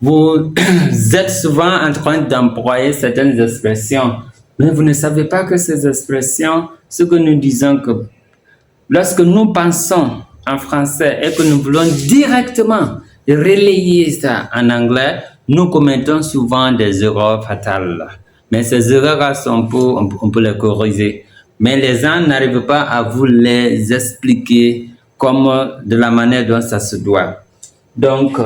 Vous êtes souvent en train d'employer certaines expressions, mais vous ne savez pas que ces expressions, ce que nous disons que lorsque nous pensons en français et que nous voulons directement relayer ça en anglais, nous commettons souvent des erreurs fatales. Mais ces erreurs on peut les corriger. Mais les gens n'arrivent pas à vous les expliquer comme de la manière dont ça se doit. Donc,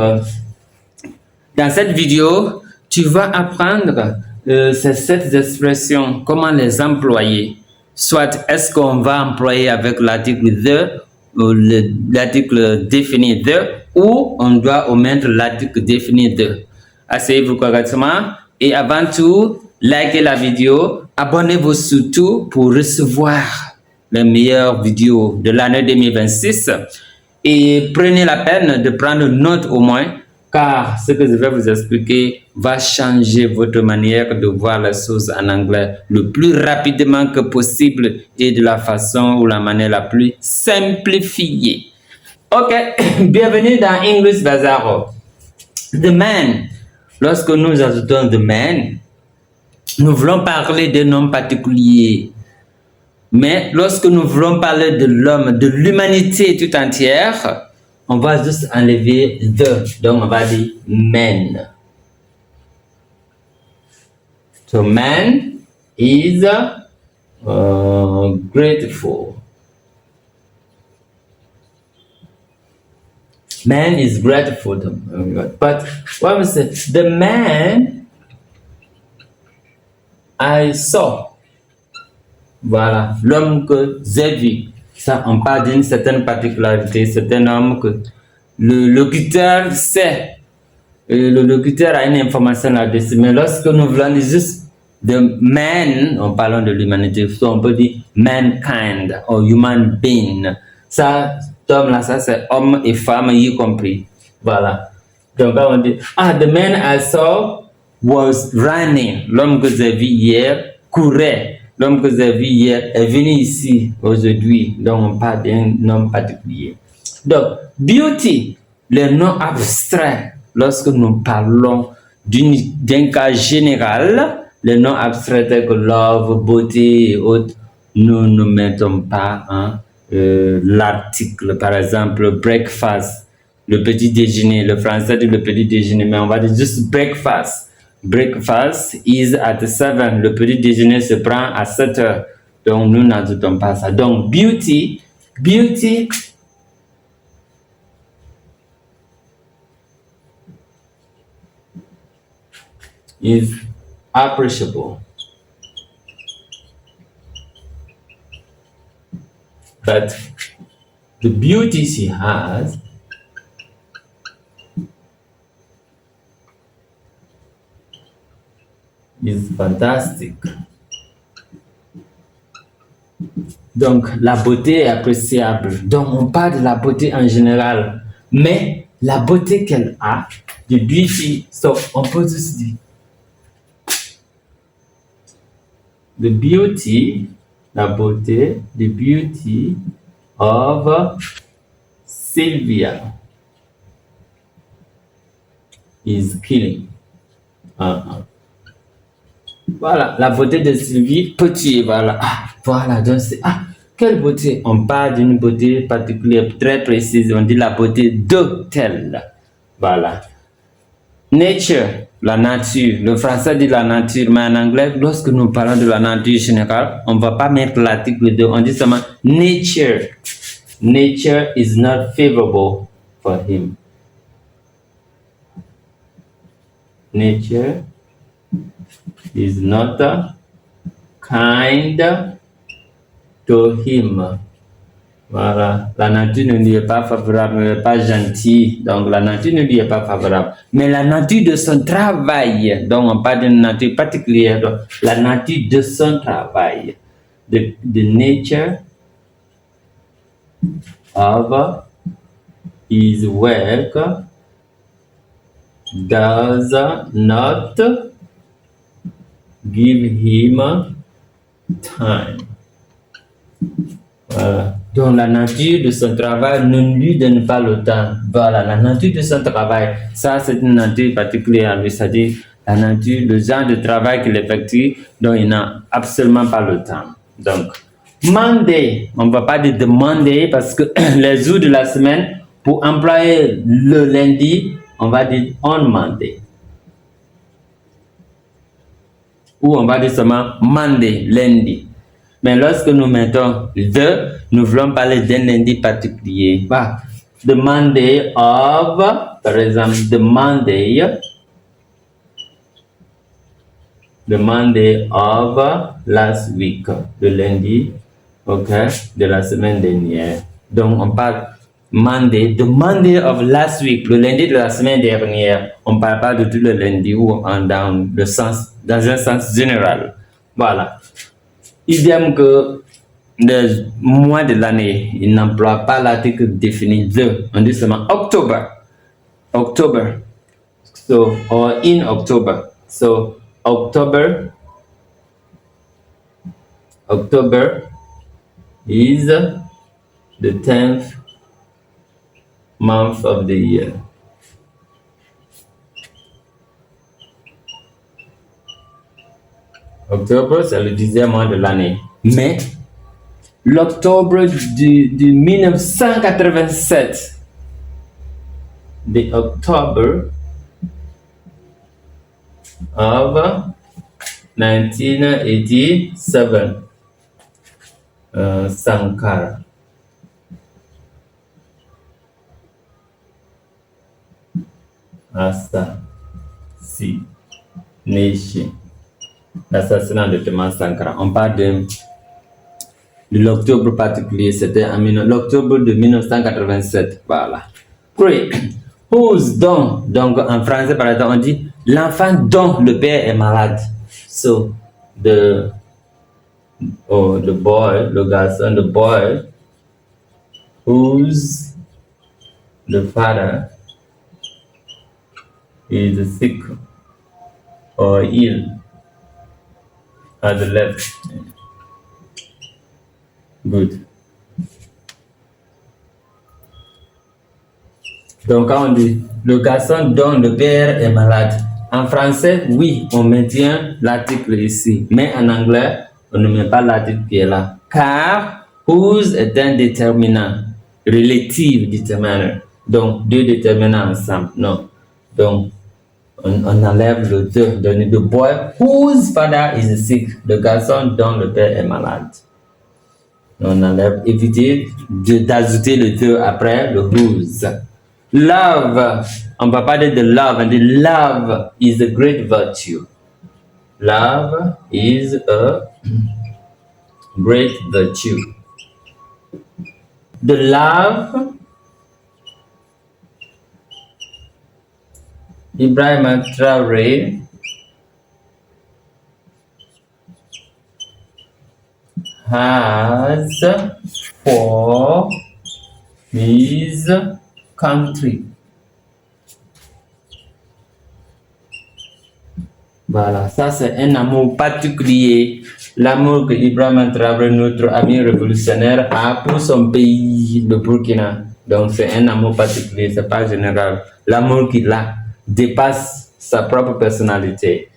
dans cette vidéo, tu vas apprendre ces expressions, comment les employer. Soit est-ce qu'on va employer avec l'article the, ou l'article défini the, ou on doit omettre l'article défini de. Asseyez-vous correctement et avant tout, likez la vidéo, abonnez-vous surtout pour recevoir les meilleures vidéos de l'année 2026 et prenez la peine de prendre note au moins car ce que je vais vous expliquer va changer votre manière de voir les choses en anglais le plus rapidement que possible et de la façon ou la manière la plus simplifiée. Ok, bienvenue dans English Bazaar. The man. Lorsque nous ajoutons the man, nous voulons parler d'un homme particulier. Mais lorsque nous voulons parler de l'homme, de l'humanité tout entière, on va juste enlever the. Donc, on va dire man. So, man is grateful. Man is grateful. But what we say, the man I saw. Voilà, l'homme que j'ai vu. Ça, on parle d'une certaine particularité. C'est un homme que le locuteur sait. Le locuteur a une information là-dessus. Mais lorsque nous voulons dire juste the man, on parle de l'humanité. On peut dire mankind or human being. Ça, homme-là, ça c'est homme et femme y compris. Voilà. Donc, on dit, the man I saw was running. L'homme que j'ai vu hier courait. L'homme que j'ai vu hier est venu ici aujourd'hui. Donc, on parle d'un homme particulier. Donc, beauty, le nom abstrait. Lorsque nous parlons d'un cas général, le nom abstrait tel que love, beauté et autres, nous ne mettons pas l'article. Par exemple, breakfast, le petit déjeuner. Le français dit le petit déjeuner, mais on va dire juste breakfast. Breakfast is at 7. Le petit déjeuner se prend à 7 heures. Donc, nous n'ajoutons pas ça. Donc, beauty is appreciable. But the beauty she has is fantastic. Donc, la beauté est appréciable. Donc, on parle de la beauté en général. Mais la beauté qu'elle a, the beauty, so on peut juste dire the beauty, la beauté, the beauty of Sylvia is killing. Voilà, la beauté de Sylvie peut tuer, voilà. Voilà, donc c'est, quelle beauté. On parle d'une beauté particulière, très précise, on dit la beauté de telle. Voilà. Nature, la nature. Le français dit la nature, mais en anglais, lorsque nous parlons de la nature générale, on ne va pas mettre l'article de, on dit seulement nature. Nature is not favorable for him. Nature is not kind to him. Voilà, la nature ne lui est pas favorable, ne lui est pas gentille, donc la nature ne lui est pas favorable. Mais la nature de son travail, donc on parle d'une nature particulière, donc la nature de son travail, the nature of his work does not give him time. Voilà. Donc, la nature de son travail ne lui donne pas le temps. Voilà, la nature de son travail. Ça, c'est une nature particulière à lui. C'est-à-dire, la nature, le genre de travail qu'il effectue, dont il n'a absolument pas le temps. Donc, Monday, on ne va pas dire de Monday parce que les jours de la semaine, pour employer le lundi, on va dire on Monday. Ou on va dire seulement Monday, lundi. Mais lorsque nous mettons the, nous voulons parler d'un lundi particulier. Bah, the Monday of, par exemple, the Monday of last week, le lundi, ok, de la semaine dernière. Donc, on parle Monday, the Monday of last week, le lundi de la semaine dernière. On ne parle pas de tout le lundi ou dans un sens général. Voilà. Idem que le mois de l'année, il n'emploie pas l'article défini the. On dit seulement October. October. So, or in October. So, October is the 10th month of the year. Octobre, c'est le 10e mois de l'année. Mais l'octobre de 1987, the October of 1987, Sankara. Assassination. L'assassinat de Thomas Sankara. On parle de l'octobre particulier, c'était l'octobre de 1987. Voilà. Great. Whose dont, donc en français par exemple, on dit l'enfant dont le père est malade. So, the boy, le garçon, the boy, whose the father is sick or ill at the left. Good. Donc, quand on dit le garçon dont le père est malade, en français, oui, on maintient l'article ici, mais en anglais, on ne met pas l'article qui est là. Car whose est un déterminant, relative déterminant. Donc, deux déterminants ensemble. Non. Donc, on enlève le the. Donc, the boy whose father is sick. Le garçon dont le père est malade. On enlève, éviter d'ajouter le the après le whose. Love, on ne va pas dire de love, on dit love is a great virtue. Love is a great virtue. The love Ibrahima Traoré has for his country. Voilà, ça c'est un amour particulier, l'amour que Ibrahima Traoré, notre ami révolutionnaire, a pour son pays, le Burkina. Donc c'est un amour particulier, c'est pas général. L'amour qu'il a dépasse sa propre personnalité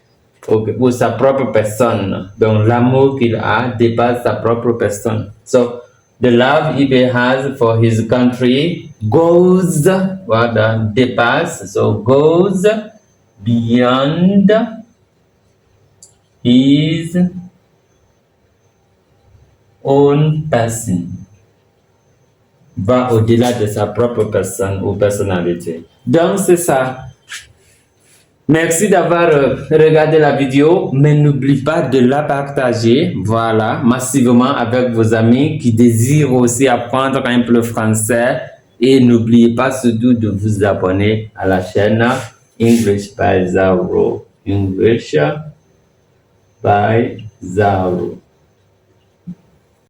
ou sa propre personne. Donc l'amour qu'il a dépasse sa propre personne. So the love Ibe has for his country goes, voilà, dépasse, so goes beyond his own person, va au-delà de sa propre personne ou personnalité. Donc c'est ça. Merci d'avoir regardé la vidéo, mais n'oublie pas de la partager, voilà, massivement avec vos amis qui désirent aussi apprendre un peu le français. Et n'oubliez pas surtout de vous abonner à la chaîne English by Zaro. English by Zaro.